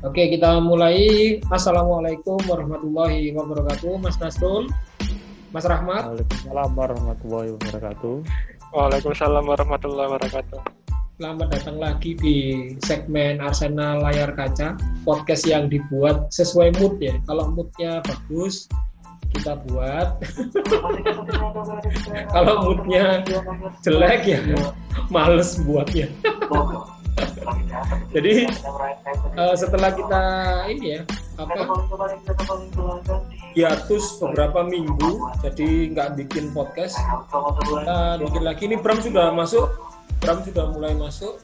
Oke, kita mulai. Assalamualaikum warahmatullahi wabarakatuh. Mas Nasrul, Mas Rahmat. Waalaikumsalam warahmatullahi wabarakatuh. Waalaikumsalam warahmatullahi wabarakatuh. Selamat datang lagi di segmen Arsenal Layar Kaca, podcast yang dibuat sesuai mood ya. Kalau moodnya bagus, kita buat. Kalau moodnya jelek ya, males buatnya. Jadi setelah kita hiatus beberapa minggu, jadi nggak bikin podcast, kita bikin lagi. Ini Bram sudah mulai masuk.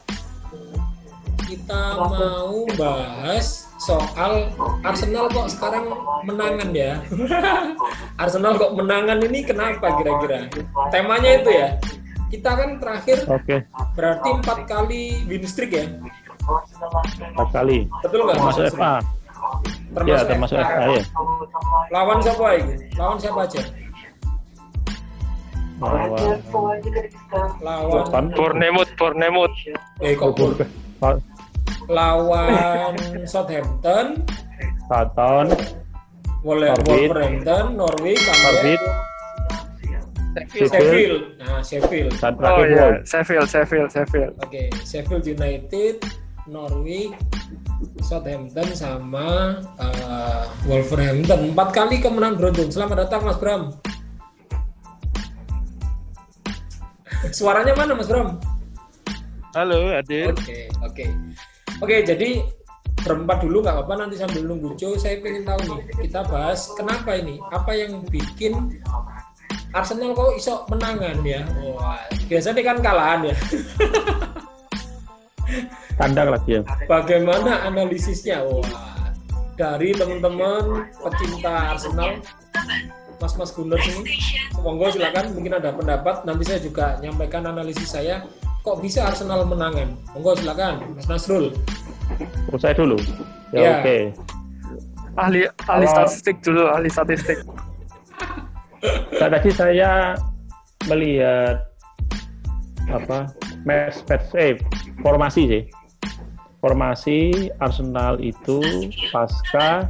Kita mau bahas soal Arsenal kok sekarang menangan ya. Arsenal kok menangan ini kenapa kira-kira? Temanya itu ya. Kita kan terakhir berarti 4 kali win streak ya? 4 kali. Betul nggak? Termasuk FA. Termasuk FA ya. Lawan siapa ini? Lawan siapa aja? Lawan Bournemouth. Lawan Southampton, Wolverhampton, Norwich, Sheffield. Nah, Sheffield. Sheffield. Oke, Sheffield United, Norwich, Southampton sama Wolverhampton. 4 kali kemenangan beruntun. Selamat datang Mas Bram. Suaranya mana Mas Bram? Halo, Adil. Oke, jadi berempat dulu nggak apa-apa, nanti sambil nunggu Joe, saya pengen tahu nih, kita bahas kenapa ini, apa yang bikin Arsenal kok iso menangan ya? Wah, biasanya kan kalahan ya. Kandang lagi ya. Bagaimana analisisnya? Wah, dari teman-teman pecinta Arsenal, Mas Gunnar ini, monggo silakan, mungkin ada pendapat. Nanti saya juga nyampaikan analisis saya. Kok bisa Arsenal menangan? Monggo silakan, Mas Nasrul. Saya dulu. Ya. Oke. Ahli statistik dulu, ahli statistik. Tadi saya melihat formasi sih. Formasi Arsenal itu pasca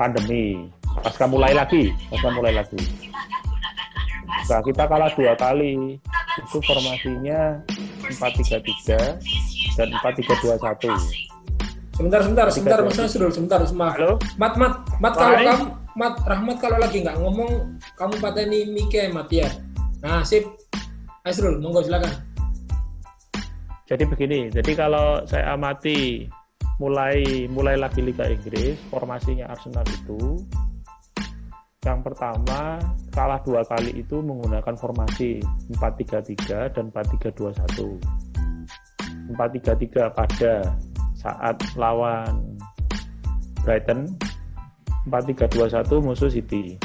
pandemi, pasca mulai lagi. Nah, kita kalah 2 kali. Itu formasinya 4-3-3 dan 4-3-2-1. Sebentar Mas Nasrul, sebentar. Maaf. Halo? Mat kalau kamu Rahmat kalau lagi nggak ngomong, kamu pateni mic-nya Mat ya. Nah, sip. Nasrul, monggo silakan. Jadi begini, kalau saya amati mulai lagi Liga Inggris, formasinya Arsenal itu yang pertama kalah 2 kali itu menggunakan formasi 4-3-3 dan 4-3-2-1. 4-3-3 pada saat lawan Brighton, 4-3-2-1 musuh City.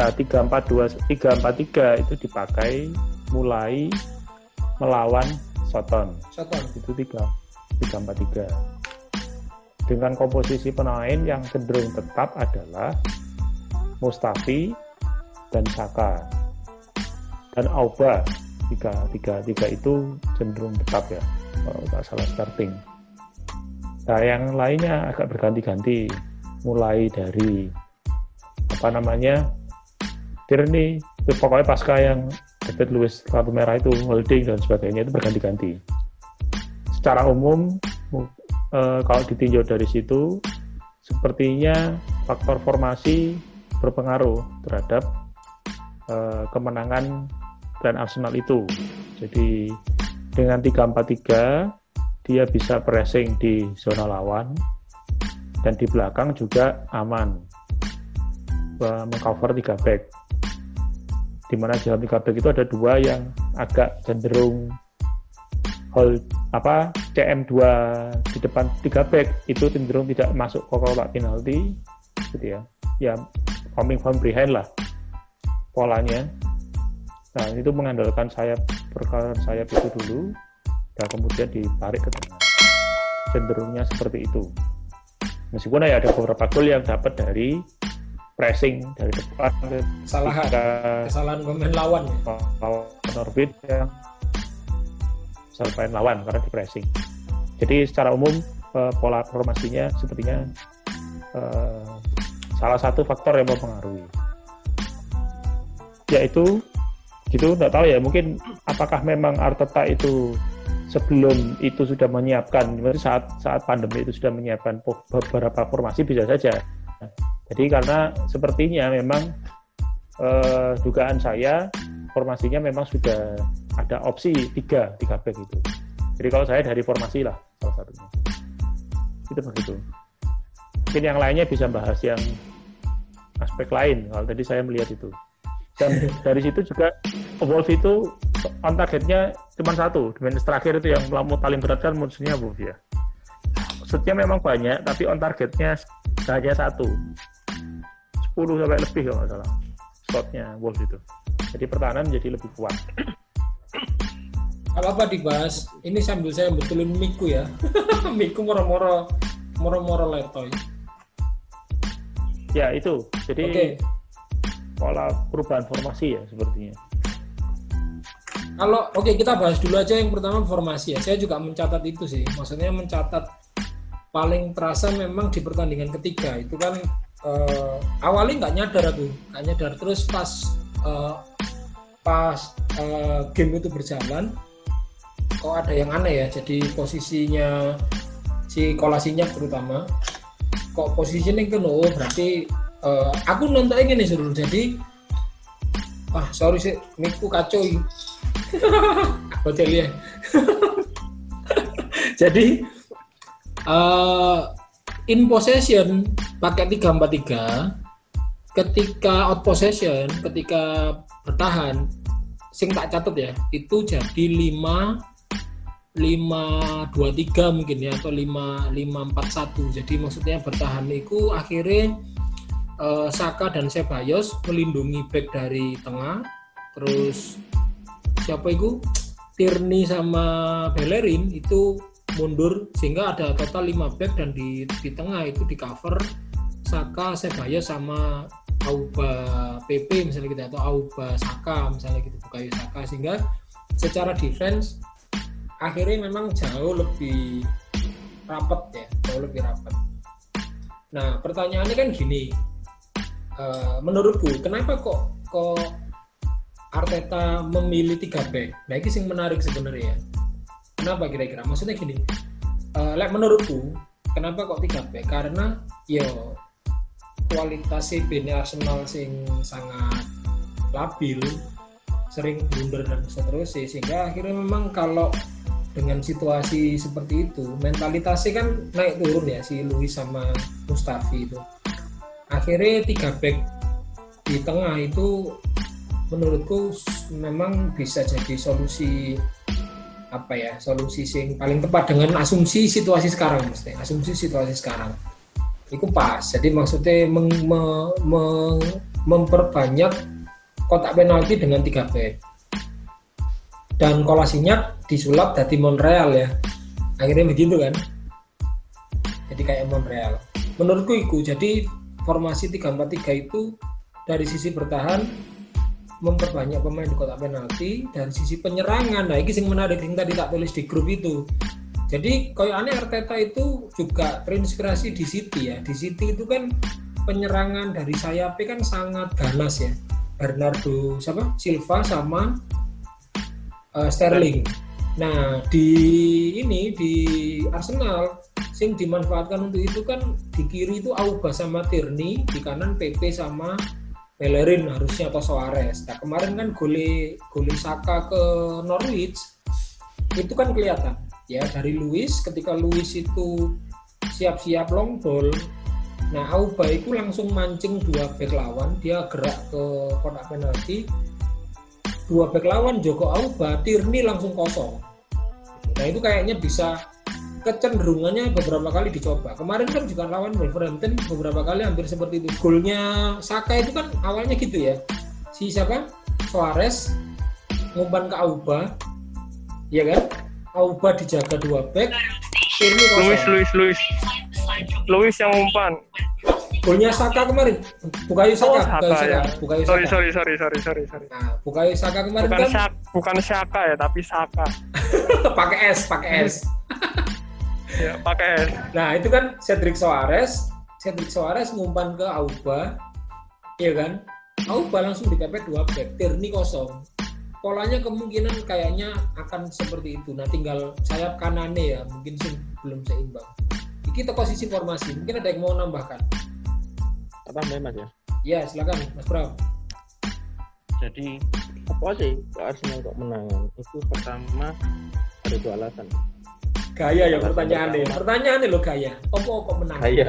Nah, 3-4-3 itu dipakai mulai melawan Southampton. Itu 3-4-3. Dengan komposisi pemain yang cenderung tetap adalah Mustafi dan Saka dan Auba. 3 itu cenderung tetap ya, kalau tak salah starting. Nah, yang lainnya agak berganti-ganti, mulai dari Tierney, pokoknya pasca yang David Luiz kartu merah itu, Holding dan sebagainya itu berganti-ganti. Secara umum kalau ditinjau dari situ, sepertinya faktor formasi berpengaruh terhadap kemenangan dan Arsenal itu. Jadi dengan 3-4-3 dia bisa pressing di zona lawan dan di belakang juga aman mengcover 3 back. Di mana di dalam 3 back itu ada 2 yang agak cenderung CM2 di depan 3 back itu cenderung tidak masuk ke kotak penalti gitu ya. Ya coming from behind lah polanya. Nah, itu mengandalkan perkara sayap itu dulu dan kemudian ditarik ke tengah. Cenderungnya seperti itu. Meskipun ya ada beberapa gol yang dapat dari pressing dari depan, kesalahan pemain lawan ya. Norwich yang kesalahan lawan karena di pressing. Jadi secara umum pola formasinya sepertinya salah satu faktor yang mempengaruhi. Yaitu gitu, nggak tahu ya, mungkin apakah memang Arteta itu sebelum itu sudah menyiapkan, saat pandemi itu sudah menyiapkan beberapa formasi, bisa saja. Jadi karena sepertinya memang dugaan saya formasinya memang sudah ada opsi 3 back itu. Jadi kalau saya dari formasi lah salah satunya. Itu begitu. Mungkin yang lainnya bisa bahas yang aspek lain. Kalau tadi saya melihat itu. Dan dari situ juga Wolf itu on targetnya cuma 1. Di menit terakhir itu yang paling berat kan musuhnya Wolf ya. Shootnya memang banyak, tapi on targetnya hanya 1. 10 sampai lebih kalau nggak salah shotnya Wolf itu. Jadi pertahanan jadi lebih kuat. Apa dibahas? Ini sambil saya betulin miku ya. Miku moro-moro letoy. Ya itu. Jadi pola perubahan formasi ya sepertinya. Kalau kita bahas dulu aja yang pertama formasi ya. Saya juga mencatat itu sih. Maksudnya mencatat paling terasa memang di pertandingan ketiga itu kan awalnya nggak nyadar terus pas game itu berjalan kok ada yang aneh ya. Jadi posisinya si Kolasinac terutama kok posisinya kan berarti aku nonton ini seru. Jadi sorry sih miku kacau hotel ya. Jadi in possession pakai 3-4-3, ketika out possession, ketika bertahan sing tak catat ya, itu jadi 5-2-3 mungkin ya, atau 5-4-1. Jadi maksudnya bertahan itu akhirnya Saka dan Ceballos melindungi back dari tengah, terus siapa itu Tierney sama Bellerin itu mundur sehingga ada total 5 back, dan di tengah itu di cover Saka, Ceballos sama Auba PP misalnya gitu, atau Auba Saka misalnya gitu, Bukayo Saka, sehingga secara defense akhirnya memang jauh lebih rapat. Nah pertanyaannya kan gini, menurutku kenapa kok Arteta memilih 3 back? Nah ini yang menarik sebenarnya. Kenapa kira-kira? Maksudnya gini, menurutku kenapa kok 3 back? Karena kualitas CB Arsenal sing sangat labil, sering blunder dan seterusnya, sehingga akhirnya memang kalau dengan situasi seperti itu mentalitasnya kan naik turun ya, si Luis sama Mustafi itu. Akhirnya 3 back di tengah itu menurutku memang bisa jadi solusi sing paling tepat dengan asumsi situasi sekarang, itu pas. Jadi maksudnya memperbanyak kotak penalti dengan 3 back, dan Kolasinac disulap dari Monreal ya, akhirnya begitu kan, jadi kayak Monreal menurutku itu. Jadi formasi 3-4-3 itu dari sisi bertahan memperbanyak pemain di kotak penalti, dari sisi penyerangan. Nah ini yang menarik yang tadi tak tulis di grup itu. Jadi kayaknya Arteta itu juga terinspirasi di City ya. Di City itu kan penyerangan dari sayapnya kan sangat ganas ya, Bernardo Silva sama Sterling. Nah di Arsenal sing dimanfaatkan untuk itu kan di kiri itu Auba sama Tierney, di kanan PP sama Bellerin harusnya, atau Suarez. Nah kemarin kan gole Saka ke Norwich itu kan kelihatan ya dari Luis, ketika Luis itu siap-siap long ball. Nah Auba itu langsung mancing 2 back lawan, dia gerak ke kotak penalti, 2 back lawan Joko Auba, Tierney langsung kosong. Nah itu kayaknya bisa, kecenderungannya beberapa kali dicoba. Kemarin kan juga lawan Wolverhampton beberapa kali hampir seperti itu. Golnya Saka itu kan awalnya gitu ya. Si Suarez ngumpan ke Auba, ya kan? Auba dijaga 2 back. Tierney kosong. Luis yang umpan. Golnya Saka kemarin, Bukayo Saka. Sorry. Nah, Bukayo Saka kemarin bukan Saka ya, tapi Saka. pakai S. Ya, pakai. Nah, itu kan Cedric Soares ngumpan ke Auba, iya kan? Auba langsung dipepet 2 back, Tierney kosong. Polanya kemungkinan kayaknya akan seperti itu. Nah, tinggal sayap kanannya ya, mungkin belum seimbang. Iki teko sisi formasi, mungkin ada yang mau nambahkan? Apa Mas ya? Ya, silakan Mas Bram. Jadi apa sih Arsenal kok menang? Itu pertama ada 2 alasan. Gaya ya pertanyaannya lo gaya. Apa kok menang? Gaya.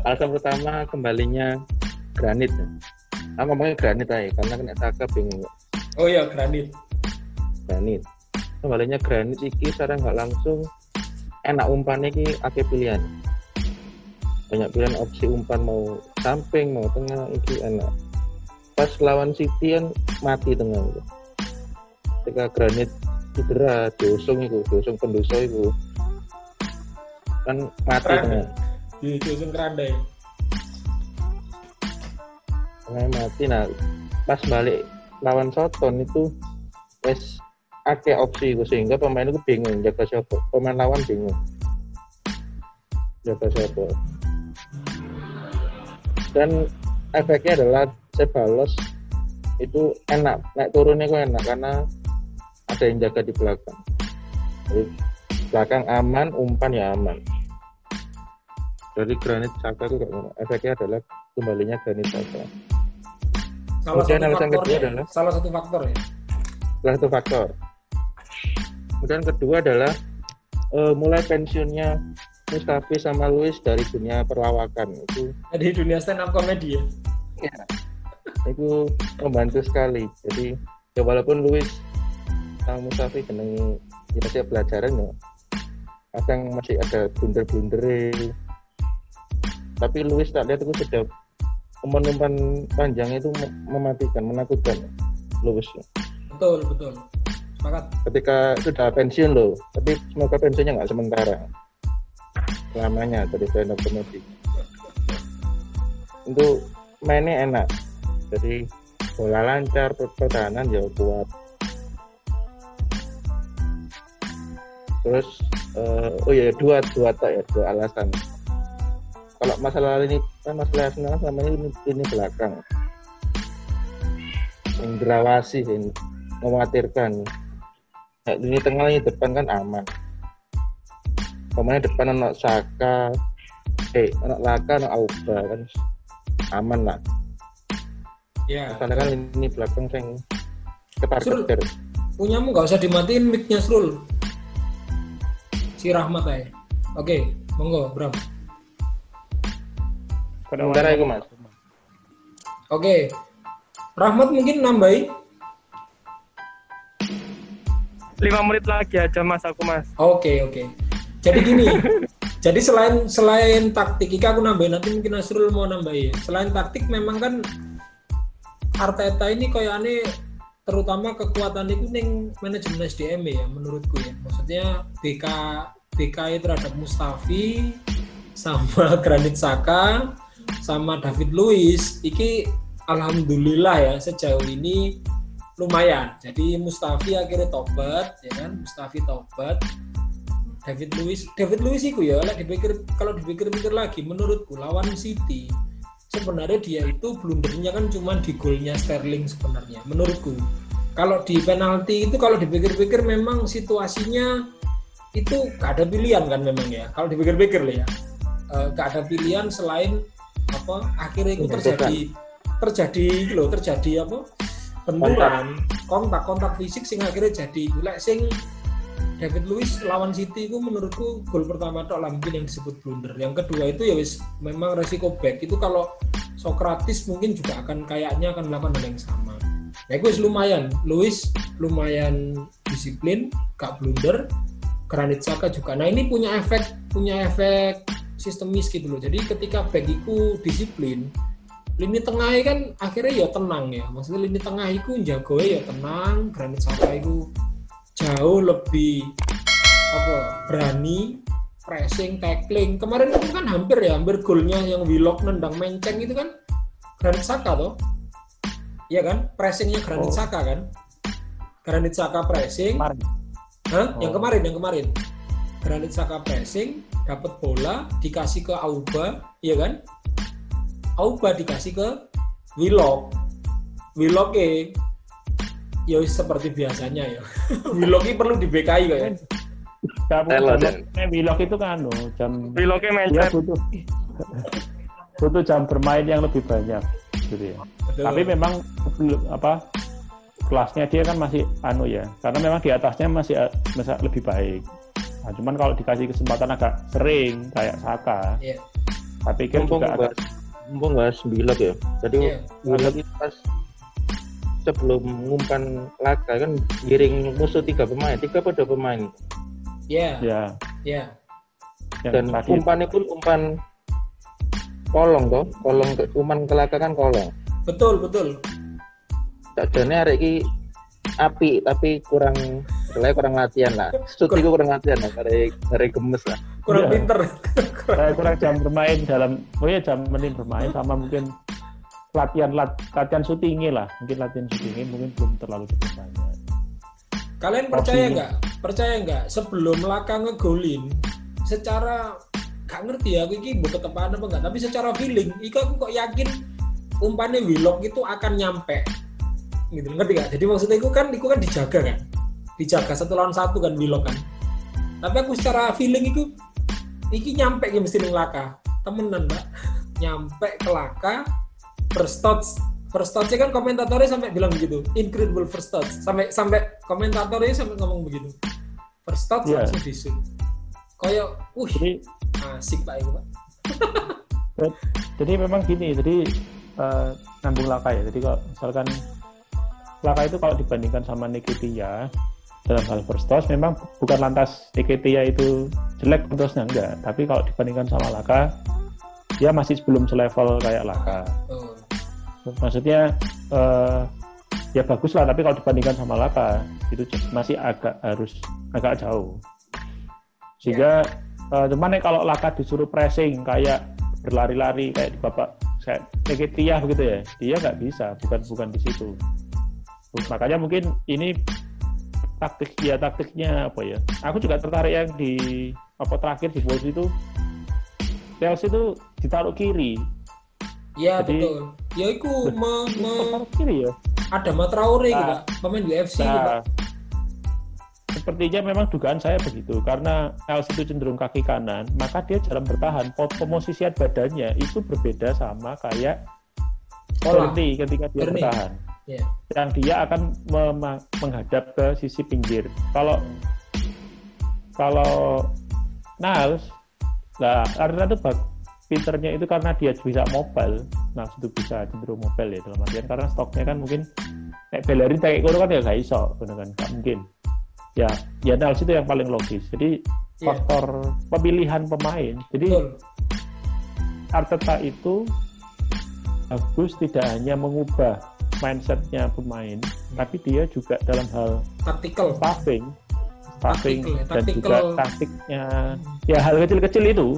Alasan pertama kembalinya Granit. Aku ngomongnya Granit aja karena kena Saka bingung. Oh iya, Granit. Kembalinya Granit iki secara nggak langsung enak umpannya iki akeh pilihan. Banyak pilihan opsi umpan, mau samping, mau tengah, iki enak. Pas lawan City kan mati tengah itu. Ketika Granit cedera, diusung pendoso itu kan mati tengah. Diusung kerandai. Tengah mati. Nah, pas balik lawan Soton itu wes akeh opsi itu sehingga pemain itu bingung jaga siapa. Pemain lawan bingung jaga siapa. Dan efeknya adalah Ceballos itu enak, naik turunnya kok enak karena ada yang jaga di belakang. Jadi belakang aman, umpan ya aman. Dari Granit Xhaka itu efeknya adalah kembalinya Granit Xhaka. Salah satu faktor ya. Salah satu faktor. Kemudian kedua adalah mulai pensiunnya Mustafi sama Luis dari dunia perlawakan itu. Di dunia stand up comedy ya. Ya, itu membantu sekali. Jadi ya walaupun Luis sama Mustafi jeneng ya pelajaran ya, kadang masih ada blunder-blunder. Tapi Luis tak lihat itu sudah umpan panjang itu mematikan, menakutkan Luis. Betul. Sepakat. Ketika sudah pensiun loh, tapi semoga pensiunnya nggak sementara. Lamanya dari stand up comedy. Untuk mainnya enak. Jadi bola lancar, pertahanan ya kuat. Terus dua alasan. Kalau masalah Arsenal sama ini belakang. Yang derawasi, yang mengkhawatirkan. Nah, ini tengah, ini depan kan aman. Pemain depan anak Saka, anak Laka, anak Auba kan aman lah. Ya. Karena kan ini belakang yang ketar-ketir. Punyamu nggak usah dimatiin mic-nya Srul. Si Rahmat aja. Oke, monggo Bram. Sebentar aja Mas. Oke. Rahmat mungkin nambahin 5 menit lagi aja Mas, aku Mas. Oke. Jadi gini, jadi selain taktik, Ika aku nambahin, nanti mungkin Nasrul mau nambahin. Selain taktik memang kan Arteta ini kayaknya terutama kekuatan itu ning manajemen SDM ya menurutku ya. Maksudnya BK terhadap Mustafi sama Granit Xhaka sama David Luiz iki alhamdulillah ya sejauh ini lumayan. Jadi Mustafi akhirnya tobat ya kan, David Luiz itu ya, kalau dipikir-pikir lagi menurutku lawan City sebenarnya dia itu blundernya kan cuma di golnya Sterling sebenarnya menurutku. Kalau di penalti itu kalau dipikir-pikir memang situasinya itu gak ada pilihan kan memang ya. Kalau dipikir-pikir lah ya, gak ada pilihan selain apa akhirnya itu terjadi apa benturan kontak fisik sing akhirnya jadi lek sing David Luiz lawan City itu menurutku gol pertama tok lah mungkin yang disebut blunder. Yang kedua itu ya wis memang resiko back itu kalau Sokratis mungkin juga kayaknya akan melakukan hal yang sama. Ya gue Luiz lumayan disiplin, gak blunder. Granit Xhaka juga. Nah ini punya efek sistemis gitu loh. Jadi ketika back itu disiplin, lini tengah kan akhirnya ya tenang ya. Maksudnya lini tengah itu jagonya ya tenang. Granit Xhaka itu jauh lebih berani pressing, tackling. Kemarin itu kan hampir golnya yang Willock nendang menceng itu kan Granit Xhaka toh. Iya kan? Pressingnya Granit Xhaka kan. Granit Xhaka pressing. Hah? Yang kemarin. Granit Xhaka pressing, dapat bola, dikasih ke Auba, iya kan? Auba dikasih ke Willock. Willock ya seperti biasanya ya. Willock perlu di BKI kayaknya. Willock itu kan Willocknya main dia butuh jam bermain yang lebih banyak gitu ya. Betul. Tapi memang kelasnya dia kan masih ya, karena memang di atasnya masih lebih baik. Nah, cuman kalau dikasih kesempatan agak sering kayak Saka, saya pikir juga mumpung bahas Willock ya. Jadi Willock itu pas sebelum ngumpan laga kan giring musuh 3 pemain. Iya. Dan umpannya pun umpan kolong toh, umpan kelaka kan kolong. Betul. Sakjane arek iki api tapi kurang latihan lah. Sutiku kurang latihan lah, arek gemes lah. Kurang pinter. Saya kurang jam bermain jam menit bermain sama mungkin latihan syutingnya lah. Mungkin latihan syutingnya mungkin belum terlalu banyak. Kalian percaya nggak sebelum Laka ngegolin secara gak ngerti ya aku ini buat ketepaan apa enggak, tapi secara feeling aku kok yakin umpannya Willock itu akan nyampe gitu, ngerti gak? Jadi maksudnya itu kan dijaga 1 lawan 1 kan Willock kan, tapi aku secara feeling iki nyampe ya mesti ning Laka temenan mbak, nyampe ke Laka first touch kan komentatornya sampai bilang begitu, incredible first touch, sampai komentatornya sampai ngomong begitu, first touch langsung disut kayak asik Pak itu Pak. Jadi memang gini, nyambung Laka ya. Jadi kalau misalkan Laka itu kalau dibandingkan sama Nketiah dalam hal first touch, memang bukan lantas Nketiah itu jelek first touch-nya, enggak. Tapi kalau dibandingkan sama Laka, dia masih belum selevel kayak Laka. Maksudnya ya bagus lah, tapi kalau dibandingkan sama Laka itu masih agak jauh. Sehingga cuman kalau Laka disuruh pressing kayak berlari-lari kayak di babak kayak Nketiah begitu ya, dia nggak bisa, bukan di situ. Makanya mungkin ini taktiknya apa ya? Aku juga tertarik yang di terakhir di Wolves itu, Chelsea itu ditaruh kiri. Iya betul. Ya itu kiri ya. Ada Traoré gitu, pemain UFC gitu. Sepertinya memang dugaan saya begitu, karena Chelsea itu cenderung kaki kanan, maka dia jarang bertahan. Pemosisian badannya itu berbeda sama kayak Tierney ketika dia bertahan. Yang dia akan menghadap ke sisi pinggir. Kalau Niles, karena itu pinternya itu karena dia bisa mobile. Nah, itu bisa cenderung mobile ya dalam artian karena stoknya kan mungkin Bellerin kayak kan ya nggak iso, kan nggak mungkin. Ya Niles itu yang paling logis. Jadi faktor pemilihan pemain. Jadi Arteta itu bagus tidak hanya mengubah mindsetnya pemain, tapi dia juga dalam hal staffing dan juga taktiknya. Ya hal kecil-kecil itu.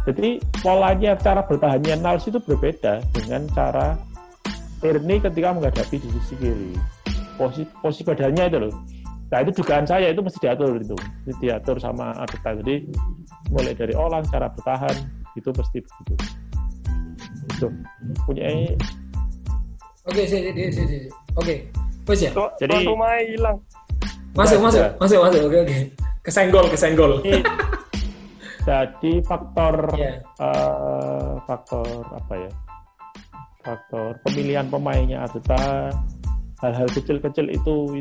Jadi polanya cara bertahannya Niles itu berbeda dengan cara Tierney ketika menghadapi di sisi kiri. Posisi badannya itu loh. Nah itu dugaan saya itu mesti diatur sama Arteta. Jadi mulai dari cara bertahan itu pasti begitu. Itu punya. Oke. Wes ya. Jadi hilang. Masuk. Oke. Kesenggol. Jadi faktor apa ya? Faktor pemilihan pemainnya Arteta, hal-hal kecil-kecil itu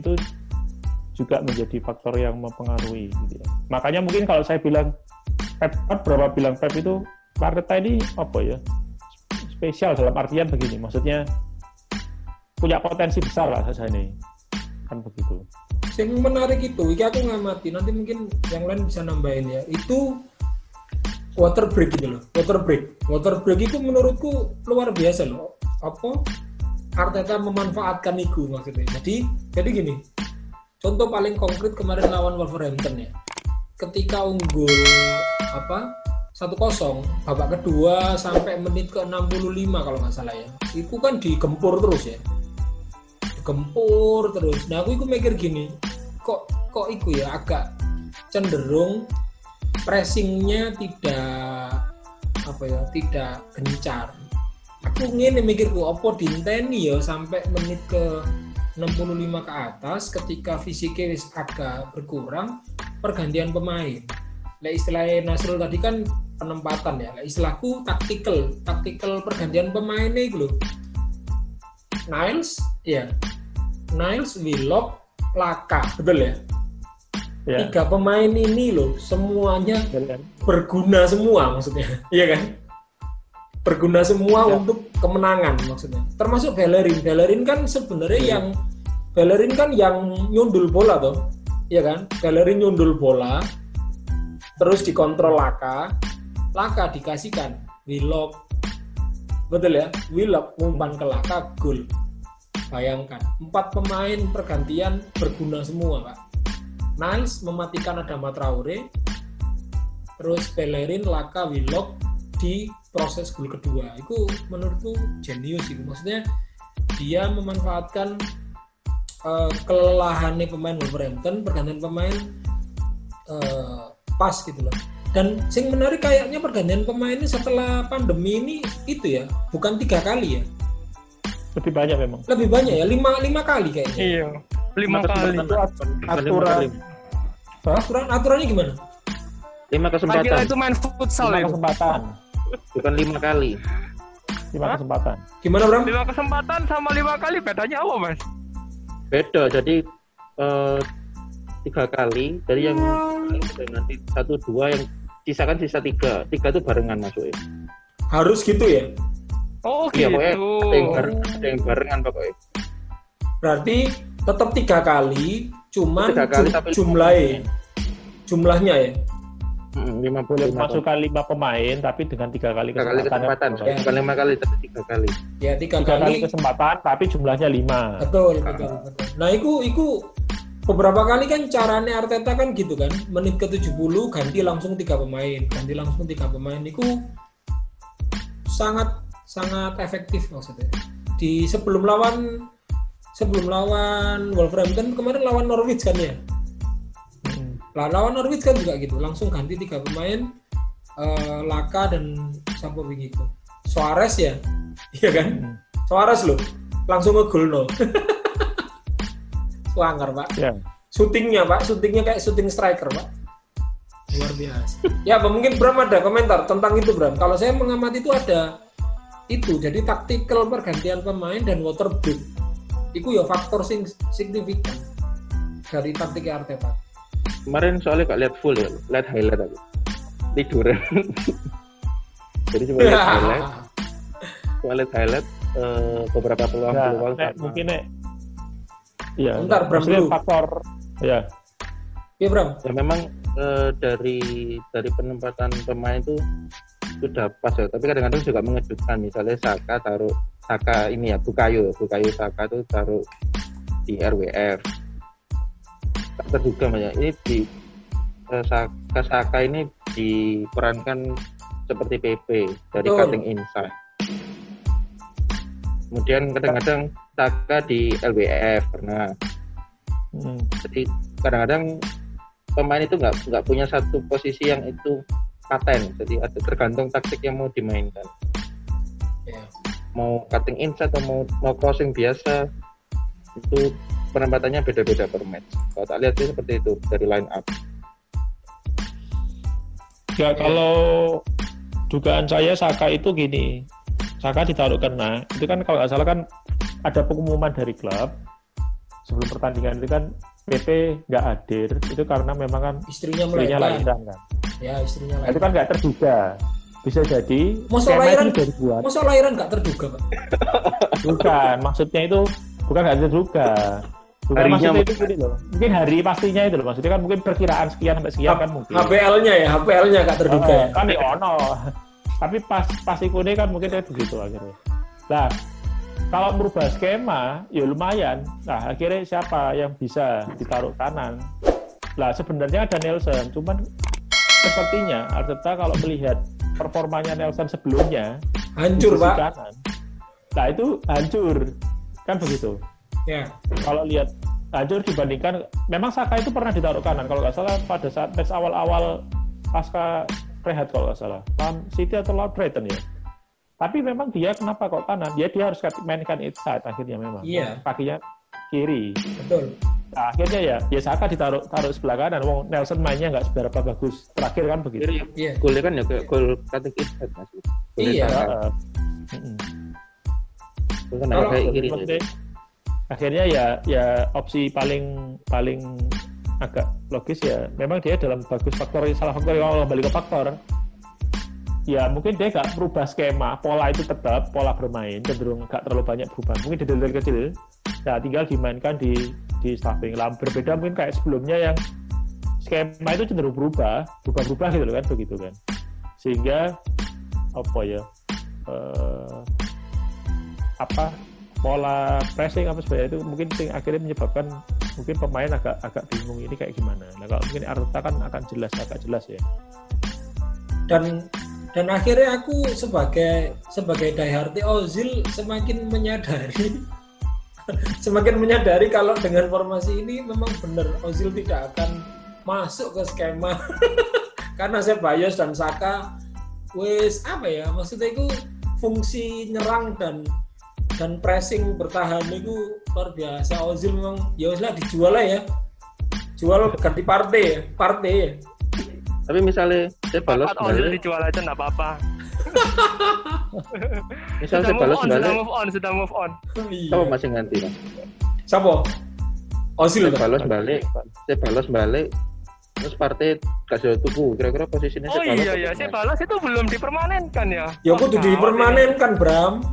juga menjadi faktor yang mempengaruhi gitu ya. Makanya mungkin kalau saya bilang Pep itu Arteta ini apa ya? Spesial dalam artian begini, maksudnya punya potensi besar lah saya ini. Kan begitu. Yang menarik itu, aku ngamati, nanti mungkin yang lain bisa nambahin ya. Itu water break gitu loh. Water break itu menurutku luar biasa loh. Arteta memanfaatkan itu maksudnya. Jadi gini. Contoh paling konkret kemarin lawan Wolverhampton ya. Ketika unggul 1-0, babak kedua sampai menit ke 65 kalau nggak salah ya. Itu kan digempur terus ya. Nah aku mikir gini, kok kok iku ya agak cenderung pressingnya tidak gencar. Aku ngene mikirku opo dinteni ya sampai menit ke 65 ke atas ketika fisiknya wis agak berkurang pergantian pemain. Lah istilahnya Nasrul tadi kan penempatan ya. Lah istilahku taktikal pergantian pemainnya itu loh. Niles, Willock, Laka, betul ya? Ya. 3 pemain ini loh semuanya berguna semua maksudnya, iya kan? Berguna semua untuk kemenangan maksudnya. Termasuk Bellerin kan sebenarnya Bellerin kan yang nyundul bola toh, iya kan? Bellerin nyundul bola, terus dikontrol Laka dikasihkan Willock, betul ya? Willock umpan ke Laka, gol. Bayangkan 4 pemain pergantian berguna semua, Pak. Niles mematikan Adama Traore, terus Bellerin, Laka, Willock di proses gol kedua. Itu menurutku jenius itu. Maksudnya dia memanfaatkan kelelahannya pemain Wolverhampton, pergantian pemain pas gitu loh. Dan yang menarik kayaknya pergantian pemain ini setelah pandemi ini itu ya, bukan 3 kali ya. Lebih banyak memang. Lebih banyak ya, 5 kali kayaknya. Iya, 5 kali. Aturannya gimana? 5 kesempatan. Kira itu main futsal 5 kesempatan. Bukan 5 kali. 5 kesempatan. Gimana, Bram? 5 kesempatan sama 5 kali bedanya apa, Mas? Beda. Jadi 3 kali dari yang nanti 1-2 yang sisakan sisa 3 itu barengan masuknya. Harus gitu ya? Oh iya, gitu. Ada yang barengan pokoknya. Berarti tetap 3 kali, cuman 3 kali, tapi jumlahnya ya? 50 masukkan 5 pemain tapi dengan 3 kali kesempatan. Ya. Bukan 5 kali tapi 3 kali. Ya 3 kali kesempatan tapi jumlahnya 5. Betul. Nah, itu beberapa kali kan caranya Arteta kan gitu kan. Menit ke 70 ganti langsung 3 pemain. Itu sangat efektif maksudnya. Di sebelum lawan Wolverhampton kemarin lawan Norwich kan ya. Lawan Norwich kan juga gitu, langsung ganti 3 pemain, Laka dan siapa begitu, Suarez ya, iya kan? Suarez loh, langsung ngegol no. Swanger Pak. Yeah. Syutingnya kayak syuting striker Pak. Luar biasa. Ya, mungkin Bram ada komentar tentang itu Bram. Kalau saya mengamati itu ada itu, jadi taktikal pergantian pemain dan water break. Itu ya faktor signifikan dari taktik Arteta. Kemarin soalnya gak lihat full ya, lihat highlight aku. Tidur. Jadi cuma lihat highlight. Beberapa peluang. Mungkin iya. Bentar, Bram dulu. Faktor. Ya. Iya, Bram. Ya memang dari penempatan pemain itu sudah pas ya, tapi kadang-kadang juga mengejutkan. Misalnya Saka ini ya, Bukayo Saka itu taruh di RWF. Tak terduga banyak. Ini di Saka ini diperankan seperti PP dari cutting inside. Kemudian kadang-kadang Saka di LWF pernah. Jadi kadang-kadang pemain itu nggak punya satu posisi yang itu paten. Jadi ada tergantung taktik yang mau dimainkan. Mau cutting inside atau mau crossing biasa, itu penempatannya beda-beda per match. Kalau tak lihat sih seperti itu dari line up. Ya kalau dugaan saya Saka itu gini, Saka ditaruh kena, itu kan kalau nggak salah kan ada pengumuman dari klub sebelum pertandingan itu kan PP nggak hadir, itu karena memang kan istrinya lahiran kan. Ya istrinya lahiran. Itu kan nggak terduga. Bisa jadi masa lahiran nggak terduga Pak? Bukan, maksudnya itu bukan nggak terduga. Bukan maksudnya itu gini loh. Mungkin hari pastinya itu loh. Maksudnya kan mungkin perkiraan sekian sampai sekian kan mungkin. HPL-nya nggak terduga. Kan ya ono. Tapi pas ikutnya kan mungkin kayak begitu akhirnya. Nah, kalau merubah skema ya lumayan. Nah, akhirnya siapa yang bisa ditaruh kanan? Lah sebenarnya ada Nelson, cuman sepertinya Arteta kalau melihat performanya Nelson sebelumnya hancur Pak. Kanan, nah itu hancur kan begitu. Ya. Kalau lihat hancur dibandingkan memang Saka itu pernah ditaruh kanan kalau nggak salah pada saat match awal-awal pasca rehat kalau nggak salah lawan City atau lawan Brighton ya. Tapi memang dia kenapa kok kanan? Dia harus mainkan inside akhirnya memang. Iya. Kakinya kiri. Betul. Nah, akhirnya ya Saka ditaruh sebelah kanan. Wong Nelson mainnya nggak seberapa bagus. Terakhir kan begitu. Iya. Golnya kan ya kayak gol cutting inside Mas. Iya. Kalau kayak kiri. Akhirnya ya opsi paling agak logis ya memang dia dalam bagus salah faktor yang kembali ke faktor ya mungkin dia nggak merubah skema pola itu tetap pola bermain cenderung nggak terlalu banyak berubah mungkin detail kecil ya tinggal dimainkan di stuffing lah berbeda mungkin kayak sebelumnya yang skema itu cenderung berubah gitu loh kan begitu kan sehingga apa ya pola pressing apa sebagainya itu mungkin akhirnya menyebabkan mungkin pemain agak bingung ini kayak gimana. Nah kalau mungkin Arteta kan akan agak jelas ya. Dan akhirnya aku sebagai diehard Ozil semakin menyadari kalau dengan formasi ini memang benar Ozil tidak akan masuk ke skema karena Ceballos dan Saka maksudnya itu fungsi nyerang dan pressing bertahan itu luar biasa. Ozil memang ya wis lah dijual lah ya. Jual ganti partai ya. Tapi misalnya saya balas Ozil dijual aja enggak apa-apa. Misalnya saya balas sudah move on. Siapa masih ganti Mas? Siapa? Ozil. Saya balas balik. Terus partai kasih tuku. Kira-kira posisinya saya balas. Oh iya, saya balas itu belum dipermanenkan ya. Ya aku tuh dipermanenkan, Bram.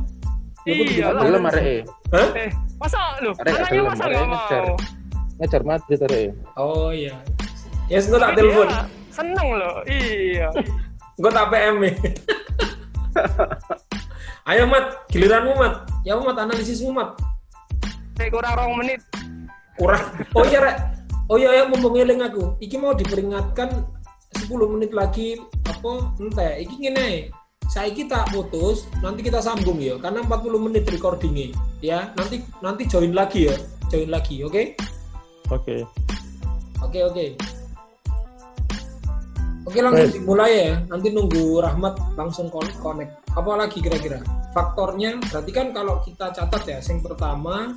Iya, belum arek. Hah? Masa lu? Anaknya masa enggak mau? Ngejar Madrid arek. Oh iya. Ya yes, tak telepon. Seneng loh. Iya. Gue tak PM nih. Ayo Mat, giliranmu Mat. Ya Mat, analisismu Mat. Kurang 2 menit. Kurang. Oh iya Rek. Oh iya mumpung eling aku. Iki mau diperingatkan 10 menit lagi entah. Iki ngene. Saiki tak putus, nanti kita sambung ya, karena 40 menit recordingnya, ya. Nanti join lagi, oke? Oke. Oke, langsung dimulai ya. Nanti nunggu Rahmat langsung connect. Apa lagi kira-kira? Faktornya, berarti kan kalau kita catat ya, yang pertama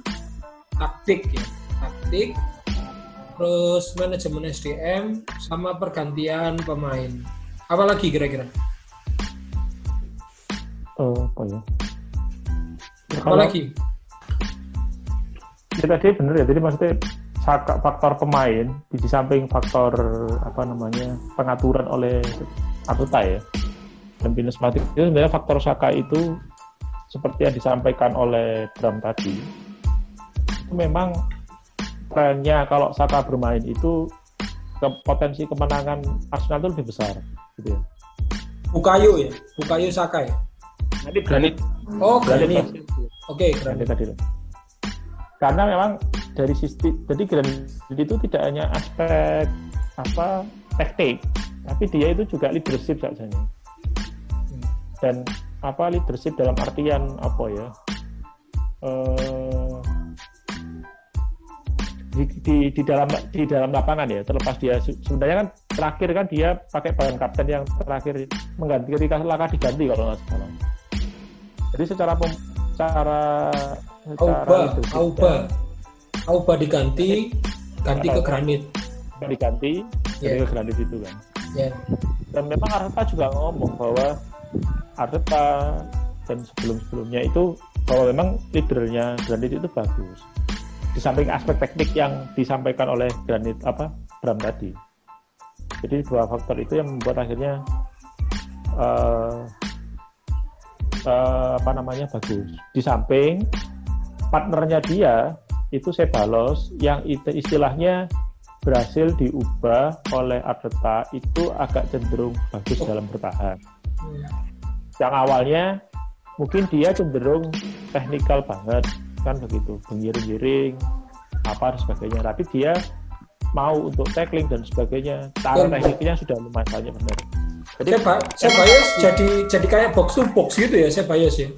taktik, terus manajemen SDM, sama pergantian pemain. Apa lagi kira-kira? Apa ya? Apalagi? Ya tadi benar ya, jadi maksudnya faktor pemain di samping faktor pengaturan oleh Arteta ya dan Binus Matic itu sebenarnya faktor Saka itu seperti yang disampaikan oleh Bram tadi itu memang trennya kalau Saka bermain itu potensi kemenangan Arsenal itu lebih besar gitu ya. Bukayo Saka ya? Granit. Oh, Granit. Oke, Granit tadi. Karena memang dari jadi Granit itu tidak hanya aspek taktik, tapi dia itu juga leadership saja. Dan leadership dalam artian di dalam lapangan ya, terlepas dia sebenarnya kan terakhir kan dia pakai bahan kapten yang terakhir mengganti ketika Laka diganti kalau nggak salah. Jadi secara Auba diganti ke Granit. Diganti ke Granit itu kan. Yeah. Dan memang Arteta juga ngomong bahwa Arteta dan sebelumnya itu bahwa memang leadernya Granit itu bagus. Di samping aspek teknik yang disampaikan oleh Bram tadi. Jadi dua faktor itu yang membuat akhirnya bagus. Di samping partnernya dia itu Ceballos yang istilahnya berhasil diubah oleh Arteta itu agak cenderung bagus dalam bertahan. Yang awalnya mungkin dia cenderung teknikal banget kan begitu, giring-giring dan sebagainya, tapi dia mau untuk tackling dan sebagainya, cara tekniknya sudah lumayan banyak benar. Jadi Ceballos jadi kayak box to box gitu ya Ceballos ya.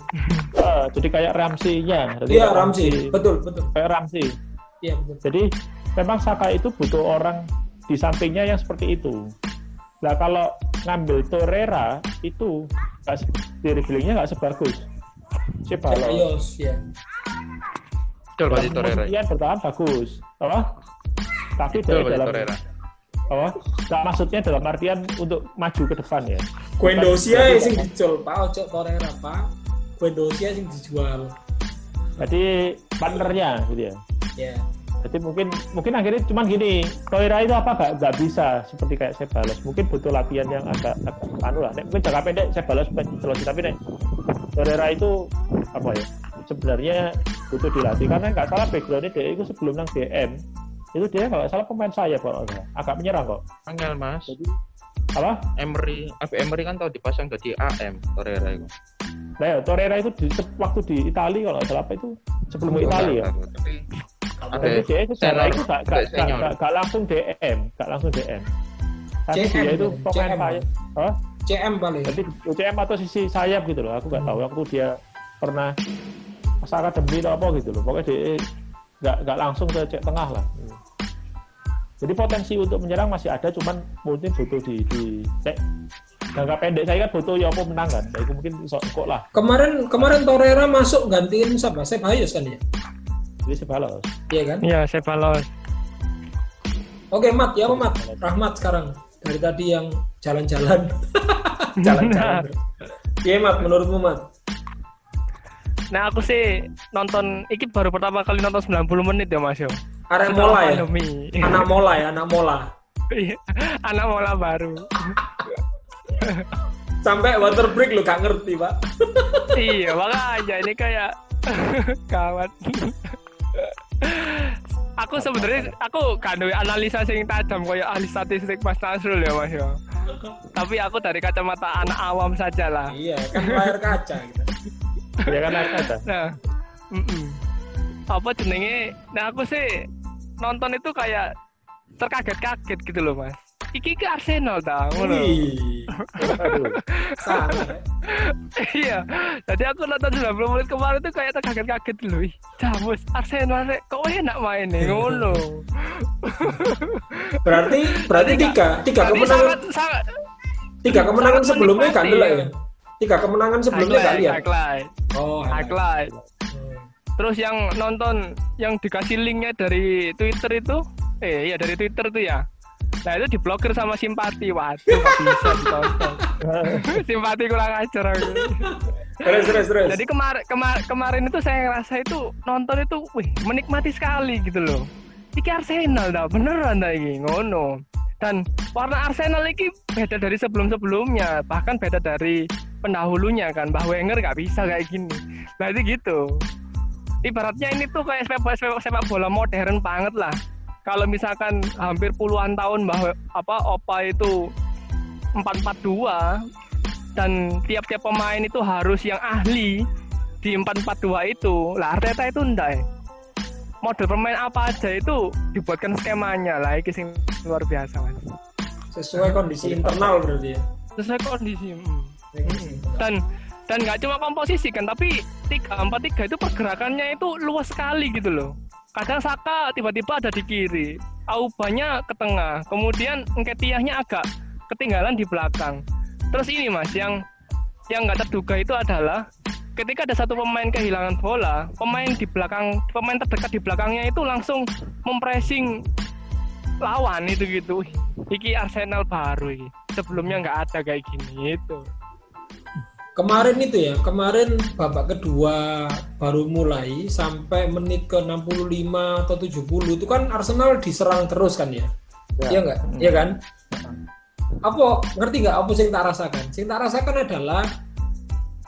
Jadi kayak Ramsey-nya. Iya Ramsey, betul. Kayak Ramsey. Iya betul. Jadi memang Saka itu butuh orang di sampingnya yang seperti itu. Nah kalau ngambil Torreira itu di dribblingnya nggak sebagus Ceballos ya. Betul berarti Torreira. Kemudian bertahan bagus, apa? Tapi Betul dari berarti dalam Torreira. apa? Nah, maksudnya dalam artian untuk maju ke depan ya. Guendouzi sing dijual, Pak, ojo Torreira, Pak. Guendouzi sing dijual. Jadi partnernya gitu ya. Ya. Jadi mungkin akhirnya cuman gini, Torreira itu apa nggak bisa seperti kayak Ceballos. Mungkin butuh latihan yang agak anu lah. Mungkin jangka pendek Ceballos terus, tapi nek Torreira itu apa ya? Sebenarnya butuh dilatih karena nggak salah backgroundnya dia itu sebelum nang DM itu dia kalau salah pemain sayap kalau agak menyerang kok. Angel Mas. Jadi apa? Emery kan tahu dipasang jadi AM Torreira itu. Nah ya, Torreira itu waktu di Italia kalau nggak salah apa itu sebelum Italia ya. Jadi dia itu secara itu nggak langsung DM, nggak langsung DM. Tapi CM, dia itu pemain CM. sayap. CM paling. Jadi CM atau sisi sayap gitu loh, aku nggak tahu. Waktu dia pernah pas akademi atau apa gitu loh. Pokoknya dia nggak langsung ke cek tengah lah. Jadi potensi untuk menyerang masih ada, cuman mungkin butuh di jangka pendek saya kan butuh ya apa menang kan. Nah, itu mungkin kok lah. Kemarin Torreira masuk gantiin siapa? Ceballos kan ya? Jadi Ceballos. Iya kan? Iya, Ceballos. Oke, Mat, ya apa Mat? Rahmat sekarang dari tadi yang jalan-jalan. Jalan-jalan. Iya, Mat, menurutmu, Mat? Nah, aku sih nonton iki baru pertama kali nonton 90 menit ya, Mas yo. Arek Setelah mola ya? pandemi. Anak mola ya, anak mola. Iya, anak mola baru. Sampai water break lu gak ngerti, Pak. Iya, makanya ini kayak kawat. Aku sebenarnya gak duwe analisa sing tajam kayak ahli statistik Mas Nasrul ya, Mas yo. Tapi aku dari kacamata anak awam saja lah. Iya, kan layar kaca gitu. Ya kan ada. Nah, apa jenenge? Nah aku sih nonton itu kayak terkaget-kaget gitu loh Mas. Iki ke Arsenal dah, ngono. Aduh. Salah. Iya. Jadi aku nonton 90 menit kemarin tuh kayak terkaget-kaget dulu. Ih, Jamus Arsenal kok enak mainnya ngono. Berarti tiga kemenangan. Tiga kemenangan sebelumnya kan dulu ya. Tiga kemenangan sebelumnya gak lihat. Highlight. Oh, Highlight. Terus yang nonton yang dikasih linknya dari Twitter itu, iya dari Twitter tuh ya. Nah itu diblokir sama Simpati, waduh nggak bisa ditonton. Simpati kurang ajar aku. Terus. Jadi kemarin itu saya ngerasa itu nonton itu, wih menikmati sekali gitu loh. Iki Arsenal dah, beneran dah ini ngono. Dan warna Arsenal ini beda dari sebelum-sebelumnya, bahkan beda dari pendahulunya kan. Mbah Wenger nggak bisa kayak gini. Berarti gitu. Ibaratnya ini tuh kayak sepak bola modern banget lah. Kalau misalkan hampir puluhan tahun Opa itu 4-4-2 dan tiap-tiap pemain itu harus yang ahli di 4-4-2 itu. Lah Arteta itu enggak. Model pemain apa aja itu dibuatkan skemanya lah, ini sing luar biasa Mas. Sesuai kondisi internal berarti ya. Sesuai kondisi. Dan nggak cuma komposisi kan, tapi 3-4-3 itu pergerakannya itu luas sekali gitu loh. Kadang Saka tiba-tiba ada di kiri, Aubanya ke tengah, kemudian Nketiahnya agak ketinggalan di belakang. Terus ini Mas, yang nggak terduga itu adalah ketika ada satu pemain kehilangan bola, pemain terdekat di belakangnya itu langsung mempressing lawan itu gitu. Iki Arsenal baru ini. Sebelumnya nggak ada kayak gini itu. Kemarin babak kedua baru mulai sampai menit ke 65 atau 70 itu kan Arsenal diserang terus kan ya? Iya enggak? Iya kan? Apa ngerti enggak apa sing tak rasakan? Sing tak rasakan adalah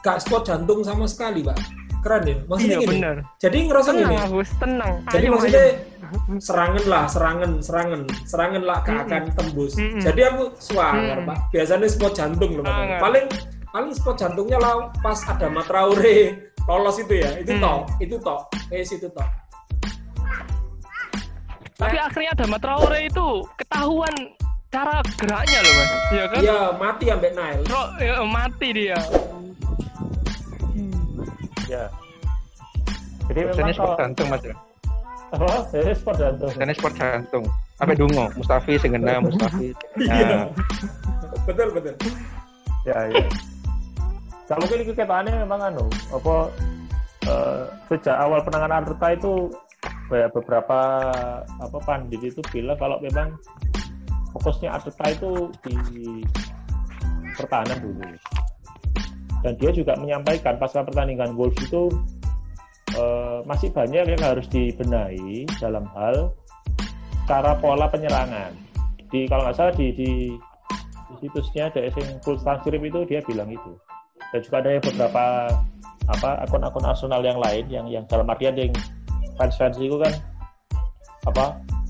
gak spot jantung sama sekali, Pak. Keren ya? Maksudnya iya, gini. Bener. Jadi ngerasa tenang, gini. Agus, tenang. Jadi maksudnya serangan lah gak akan tembus. Jadi aku suangar, Pak. Biasanya spot jantung loh, Pak. Paling spot jantungnya lah pas ada Traoré lolos itu ya, itu tok. Tapi akhirnya ada Traoré itu ketahuan cara geraknya loh Mas, iya kan? Iya, mati ambek Niles. Mati dia. Ya. Jadi memang spot jantung Mas ya. Apa? Sport jantung. Tenis sport jantung. Sampai dungo, Mustafi Senggena, Mustafi. Iya. Betul. Ya. Kalau mungkin keketaannya memang sejak awal penanganan Arteta itu beberapa pandit itu bilang kalau memang fokusnya Arteta itu di pertahanan dulu. Dan dia juga menyampaikan pasca pertandingan Wolves itu masih banyak yang harus dibenahi dalam hal cara pola penyerangan. Kalau nggak salah di situsnya DSing Full Transcript itu dia bilang itu. Dan juga ada beberapa akun-akun Arsenal yang lain yang dalam artian yang fans itu kan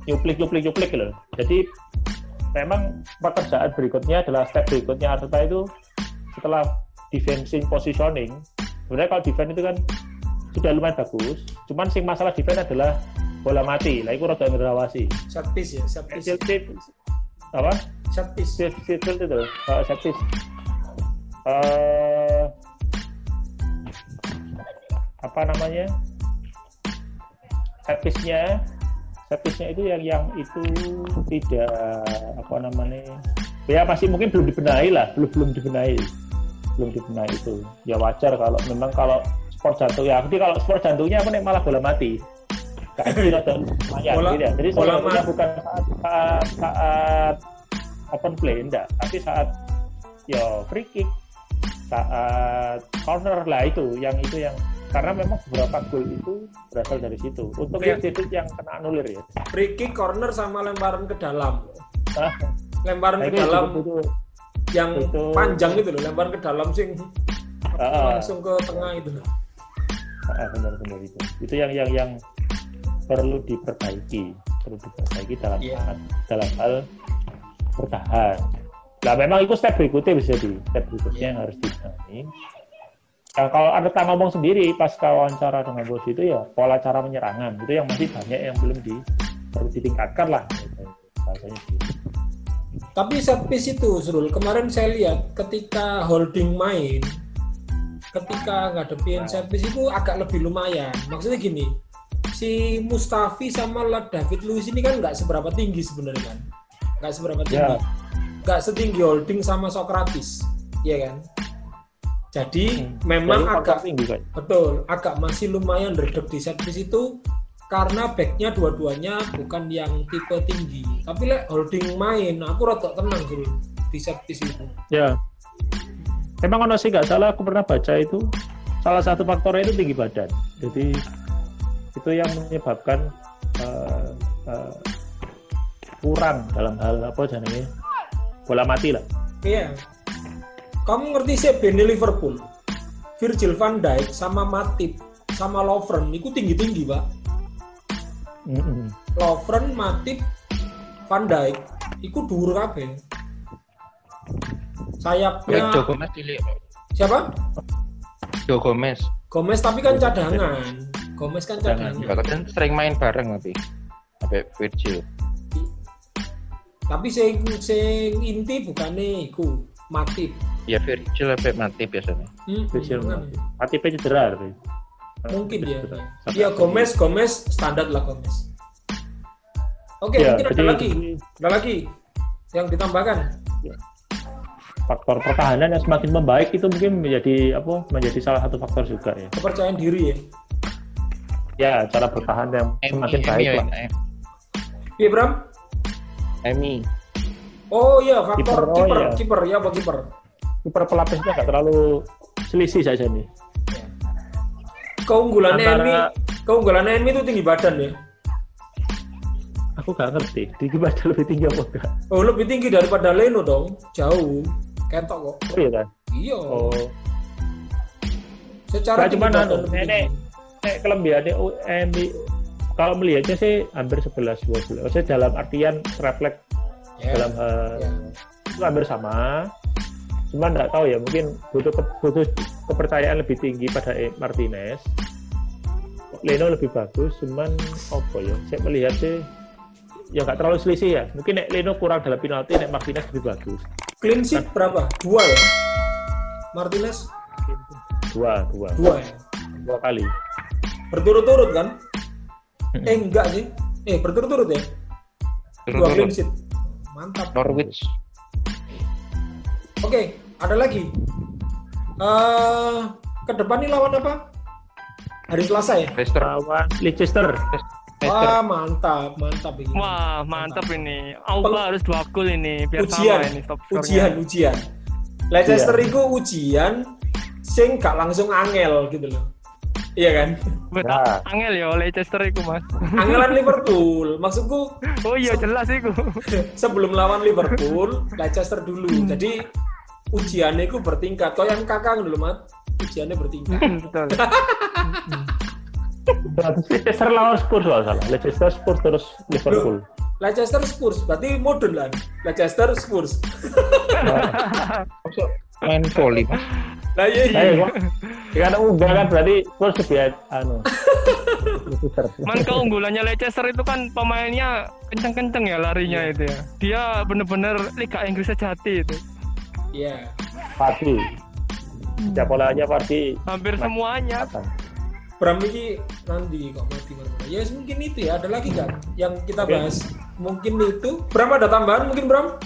nyuplik gitu. Jadi memang pekerjaan berikutnya adalah step berikutnya Arteta itu setelah defensive positioning. Sebenarnya kalau defense itu kan sudah lumayan bagus, cuman sing masalah defense adalah bola mati. Lah itu rada ngerawasi. Set piece. Set piece. Set piece. Set piece. Set piece-nya itu yang itu tidak ya masih mungkin belum dibenahi itu. Ya wajar kalau memang kalau sport jantung ya. Jadi kalau sport jantungnya malah bola mati. Jadi sebenarnya bukan saat open play enggak, tapi saat free kick, saat corner lah itu yang karena memang beberapa gol itu berasal dari situ. Untuk yang kena anulir ya. Free kick, corner sama lemparan ke dalam. Lemparan ke itu dalam itu, yang itu, panjang itu loh, lemparan ke dalam sing langsung ke tengah itu loh. Benar itu. Itu yang perlu diperbaiki dalam hal bertahan. Nah memang itu step berikutnya yang harus dibenahi. Nah, kalau ada ngomong sendiri pas wawancara dengan bos itu ya pola cara penyerangan itu yang masih banyak yang belum perlu ditingkatkan lah rasanya gitu. Tapi set piece itu Srul, kemarin saya lihat ketika Holding main, ketika ngadepin set piece itu agak lebih lumayan. Maksudnya gini, si Mustafi sama David Luiz ini kan nggak seberapa tinggi sebenarnya kan, nggak setinggi Holding sama Sokratis, ya kan? Jadi memang agak tinggi kan? Betul, agak masih lumayan redek di set piece itu karena backnya dua-duanya bukan yang tipe tinggi. Tapi Holding main, aku rada tenang dulu di set piece itu. Ya, memang kalau sih nggak salah aku pernah baca itu salah satu faktornya itu tinggi badan. Jadi itu yang menyebabkan kurang dalam hal bola mati lah. Iya. Kamu ngerti sih Benny Liverpool, Virgil van Dijk sama Matip sama Lovren itu tinggi-tinggi, Pak. Lovren, Matip, Van Dijk itu dhuwur kabeh. Sayapnya siapa? Gomez tapi kan cadangan. Kan sering main bareng tapi Virgil. Tapi sing inti bukane iku Matip. Ya Virgil sampai Matip biasanya. Virgil Matipnya cedera. Mungkin ya. Iya Gomez standar lah Gomez. Oke, ya, mungkin ada lagi yang ditambahkan. Faktor pertahanan yang semakin membaik itu mungkin menjadi salah satu faktor juga ya. Kepercayaan diri ya. Ya, cara bertahan yang semakin baik lah. Iya, Bram? Emi. Oh iya, faktor kiper. Kiper pelapisnya nggak terlalu selisih saja nih. Keunggulannya Emi itu tinggi badan ya. Aku nggak ngerti, tinggi badan lebih tinggi apa enggak? Oh, lebih tinggi daripada Leno dong, jauh. Ketok kok. Oh iya kan? Iya. Oh. Secara cuma nenek kelebihannya Emi kalau melihatnya sih hampir 11-12. Maksudnya dalam artian refleks dalam itu hampir sama. Cuma nggak tahu ya, mungkin butuh kepercayaan lebih tinggi pada Martinez. Leno lebih bagus, cuman apa ya? Saya melihat sih ya nggak terlalu selisih ya. Mungkin Leno kurang dalam penalti, Martinez lebih bagus. Clean sheet berapa? 2 ya? Martinez? 2 ya? 2 kali. Berturut-turut kan? Enggak sih. Berturut-turut ya. 2 clean sheet. Mantap. Norwich. Oke, ada lagi. Ke depan nih lawan apa? Hari Selasa ya? Lawan Leicester. Wah, mantap ini. Wah, mantap ini. Auba harus 2 gol ini biar Ujian. sama ini top skornya. Ujian. Leicester itu ujian sing gak langsung angel gitu loh. Iya kan? Betul. Angel ya Leicester itu, Mas. Angelan Liverpool. Maksudku Oh iya jelas itu. sebelum lawan Liverpool, Leicester dulu. Jadi ujiannya itu bertingkat. Kau yang kakak dulu, Mat. Ujiannya bertingkat. Betul. Berarti Leicester lawan Spurs kalau salah. Leicester Spurs terus Liverpool. Leicester Spurs, berarti modern lah. Leicester Spurs. Main volley, Mas. Lah iya. Karena enggak kan berarti Spurs lebih Leicester. Man keunggulannya Leicester itu kan pemainnya kenceng-kenceng ya larinya itu ya. Dia bener-bener Liga Inggris sejati itu. Iya. Pasti. Ya polanya pasti. Hampir semuanya. Bram ini nanti kok mati mana? Ya mungkin itu ya. Ada lagi nggak yang kita bahas? Mungkin itu. Bram ada tambahan mungkin Bram?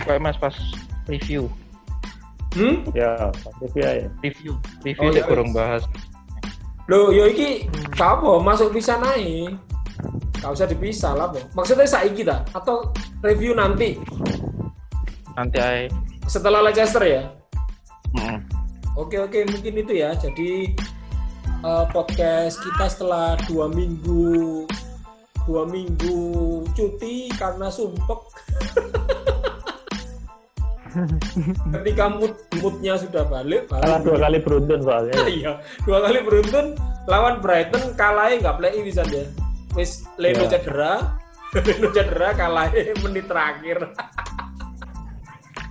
Kayak Mas pas review. Ya, ya. Review ya, kurang bahas. Loh, yo iki kapo masuk bisa naik. Gak usah dipisah lah, Bo. Maksudnya saiki ta atau review nanti? Nanti aja. Setelah Leicester ya? Oke, mungkin itu ya. Jadi podcast kita setelah 2 minggu cuti karena sumpek. Ketika moodnya sudah balik, Kalah 2 kali beruntun soalnya. Iya, 2 kali beruntun lawan Brighton kalahnya nggak play bisa dia. Wis Leno cedera kalahnya menit terakhir.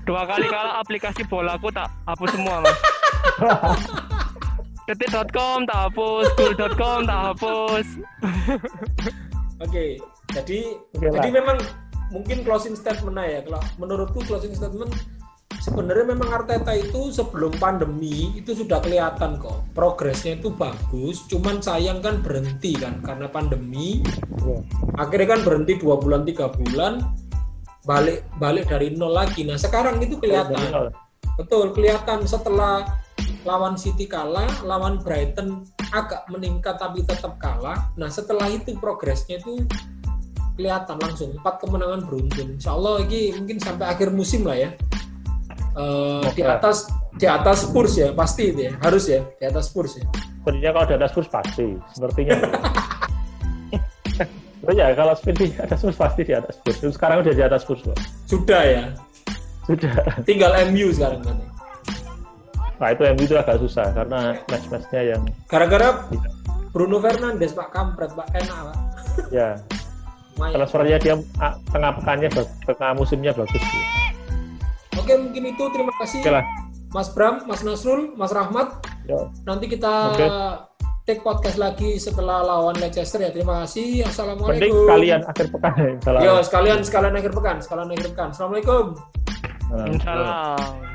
2 kali kalah aplikasi bolaku tak hapus semua, Mas. Detik.com tak hapus, goal.com tak hapus. Oke, jadi memang mungkin closing statement ya. Kalau menurutku closing statement sebenarnya memang Arteta itu sebelum pandemi itu sudah kelihatan kok progresnya itu bagus. Cuman sayang kan berhenti kan karena pandemi. Akhirnya kan berhenti 2 bulan 3 bulan. Balik dari nol lagi. Nah sekarang itu kelihatan. Betul kelihatan setelah lawan City kalah, lawan Brighton agak meningkat tapi tetap kalah. Nah setelah itu progresnya itu kelihatan langsung 4 kemenangan beruntun. Insya Allah ini mungkin sampai akhir musim lah ya. Di atas Spurs ya pasti itu ya, harus ya di atas Spurs ya. Sepertinya kalau di atas Spurs pasti, sepertinya. Ya kalau seperti di atas Spurs pasti di atas Spurs. Sekarang udah di atas Spurs loh. Sudah ya. Sudah. Tinggal MU sekarang kan. Nah itu MU itu agak susah karena match-matchnya yang. Gara-gara Bruno Fernandes Pak kampret Pak enak Pak. Ya. Transfernya dia tengah pekannya tengah musimnya bagus. Oke mungkin itu terima kasih Mas Bram, Mas Nasrul, Mas Rahmat. Nanti kita take podcast lagi setelah lawan Leicester ya. Terima kasih. Assalamualaikum. Mending sekalian akhir pekan. Yo sekalian akhir pekan. Assalamualaikum. Salam.